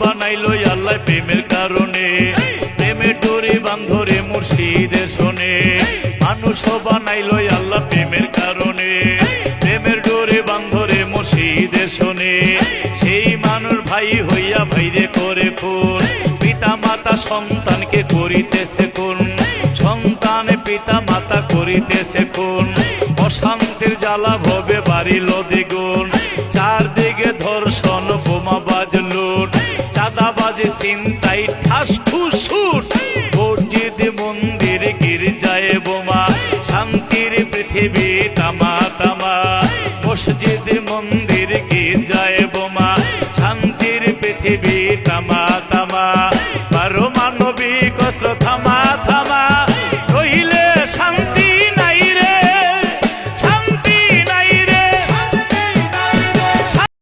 বানাইলো আল্লাহ প্রেমের কারণে, প্রেমের ডোরে বান্ধরে মুর্শিদের শোনে। মানুষ বানাইলো আল্লাহ প্রেমের কারণে, প্রেমের ডোরে বান্ধরে মুর্শিদের শোনে। সেই মানুষ ভাই হইয়া ভাইরে করে খুন, পিতা মাতা সন্তানকে করিতেছে খুন, সন্তান পিতা মাতা করিতেছে খুন। অশান্তির জ্বালা ভবে বাড়িল দ্বিগুণ, চারদিকে ধর্ষণ বোমাবাজ লুট, চাঁদাবাজি ছিনতাই ঠাস ঠুস ছুট। মসজিদ মন্দির গির্জায় বোমা, শান্তির পৃথিবী তামা তামা। মসজিদ মন্দির গির্জায় বোমা, শান্তির পৃথিবী